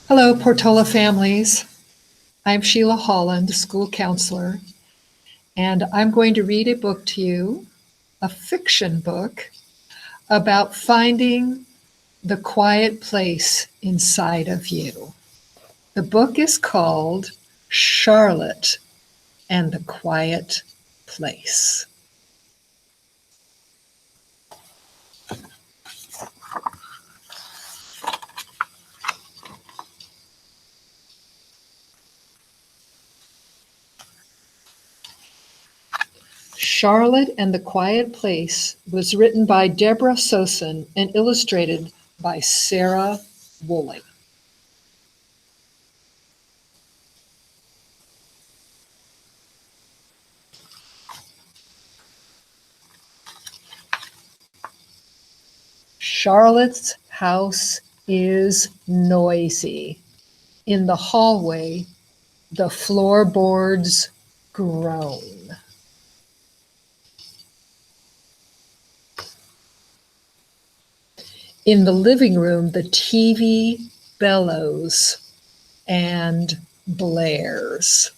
Hello, Portola families. I'm Sheila Holland, school counselor, and I'm going to read a book to you, a fiction book, about finding the quiet place inside of you. The book is called Charlotte and the Quiet Place. Charlotte and the Quiet Place was written by Deborah Sosin and illustrated by Sarah Woolley. Charlotte's house is noisy. In the hallway, the floorboards groan. In the living room, the TV bellows and blares.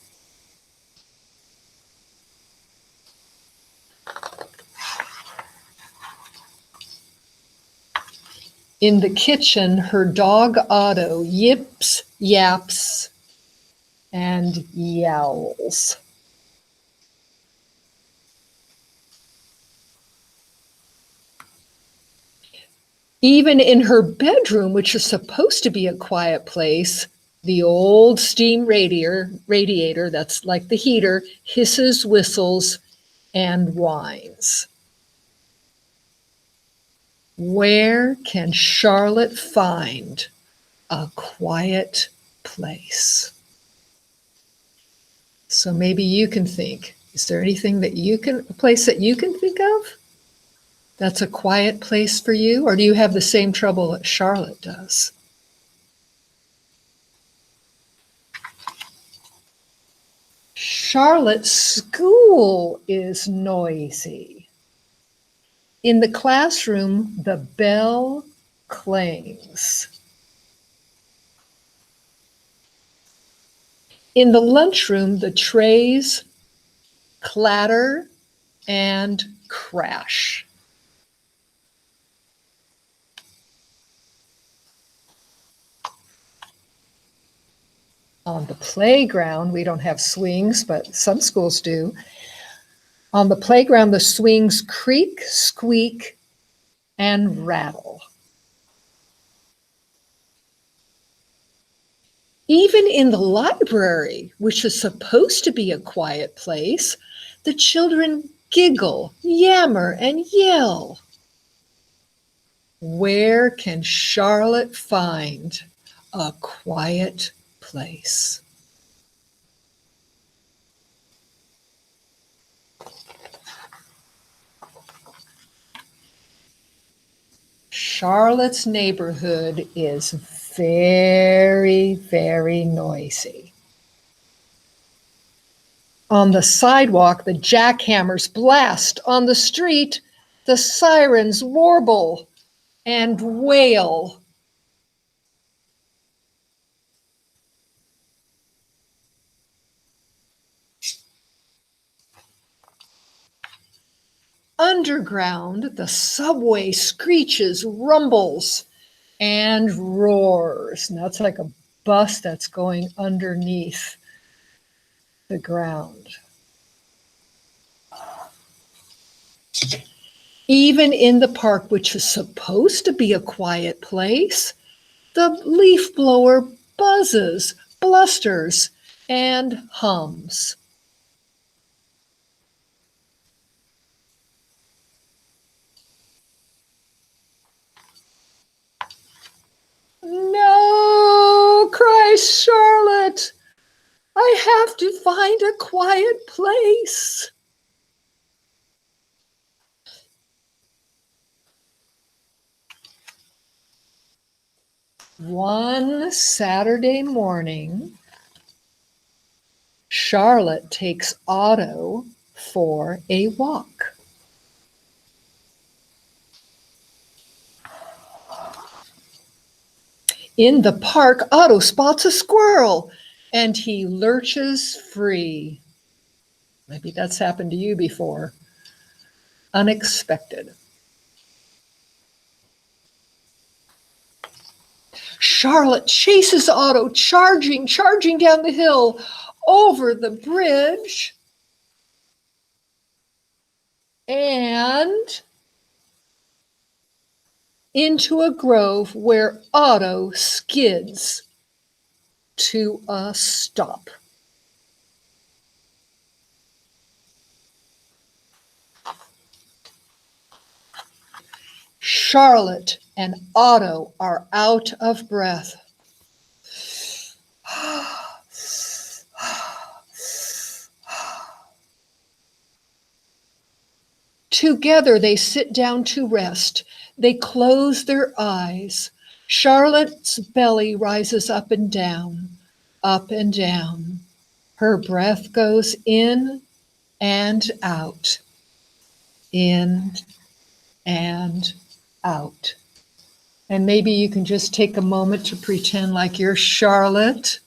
In the kitchen, her dog Otto yips, yaps, and yowls. Even in her bedroom, which is supposed to be a quiet place, the old steam radiator, that's like the heater, hisses, whistles, and whines. Where can Charlotte find a quiet place? So maybe you can think, is there anything a place that you can think of that's a quiet place for you? Or do you have the same trouble that Charlotte does? Charlotte's school is noisy. In the classroom, the bell clangs. In the lunchroom, the trays clatter and crash. On the playground, we don't have swings, but some schools do. On the playground, the swings creak, squeak, and rattle. Even in the library, which is supposed to be a quiet place, the children giggle, yammer, and yell. Where can Charlotte find a quiet place? Charlotte's neighborhood is very, very noisy. On the sidewalk, the jackhammers blast. On the street, the sirens warble and wail. Underground, the subway screeches, rumbles, and roars. Now it's like a bus that's going underneath the ground. Even in the park, which is supposed to be a quiet place, the leaf blower buzzes, blusters, and hums. No, cries Charlotte. I have to find a quiet place. One Saturday morning, Charlotte takes Otto for a walk. In the park, Otto spots a squirrel and he lurches free. Maybe that's happened to you before. Unexpected. Charlotte chases Otto, charging down the hill, over the bridge, and into a grove where Otto skids to a stop. Charlotte and Otto are out of breath. Together they sit down to rest. They close their eyes. Charlotte's belly rises up and down, up and down. Her breath goes in and out, in and out. And maybe you can just take a moment to pretend like you're Charlotte,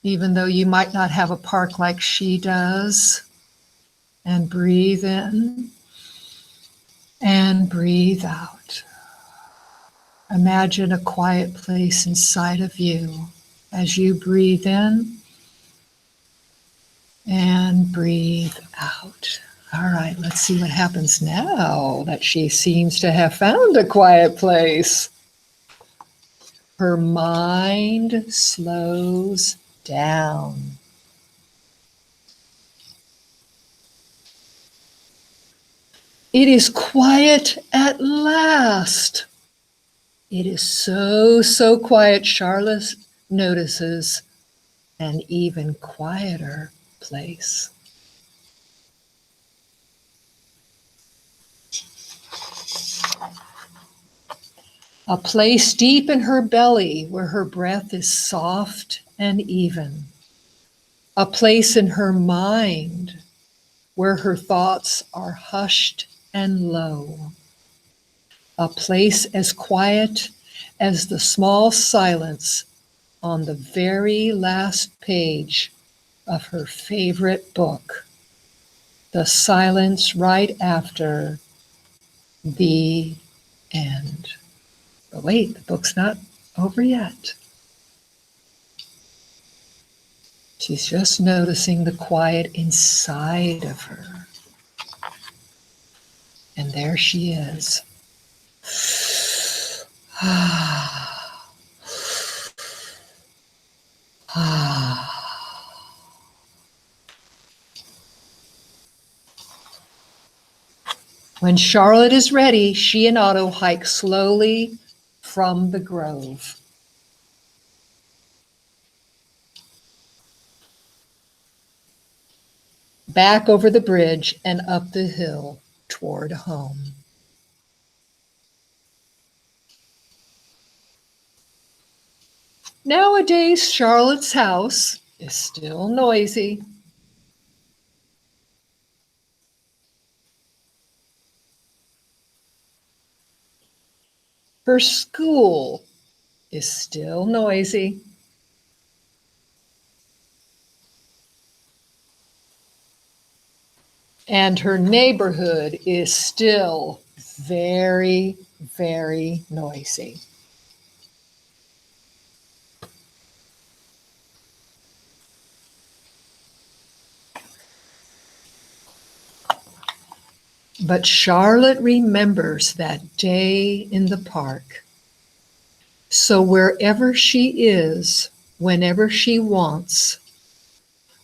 even though you might not have a park like she does. And breathe in and breathe out. Imagine a quiet place inside of you as you breathe in and breathe out. All right, let's see what happens now that she seems to have found a quiet place. Her mind slows down. It is quiet at last. It is so quiet, Charlotte notices an even quieter place. A place deep in her belly where her breath is soft and even. A place in her mind where her thoughts are hushed and low. A place as quiet as the small silence on the very last page of her favorite book, the silence right after the end. But wait, the book's not over yet. She's just noticing the quiet inside of her. And there she is. When Charlotte is ready, she and Otto hike slowly from the grove. Back over the bridge and up the hill toward home. Nowadays, Charlotte's house is still noisy. Her school is still noisy. And her neighborhood is still very, very noisy. But Charlotte remembers that day in the park. So wherever she is, whenever she wants,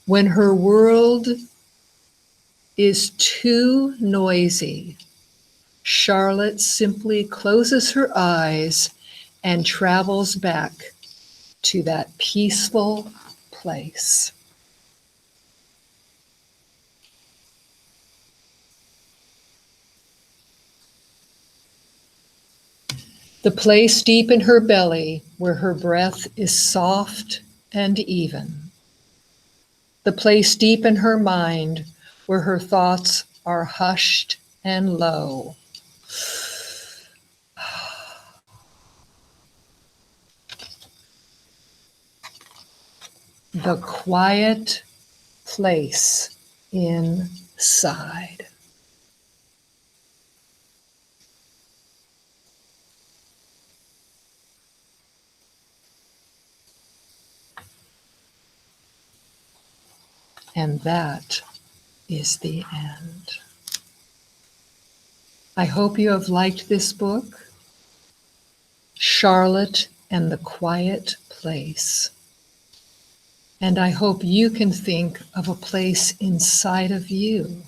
when her world is too noisy, Charlotte simply closes her eyes and travels back to that peaceful place. The place deep in her belly where her breath is soft and even. The place deep in her mind where her thoughts are hushed and low. the quiet place inside. And that is the end. I hope you have liked this book, Charlotte and the Quiet Place. And I hope you can think of a place inside of you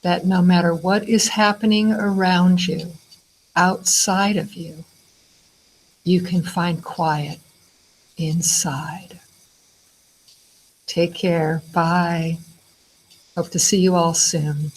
that no matter what is happening around you, outside of you, you can find quiet inside. Take care. Bye. Hope to see you all soon.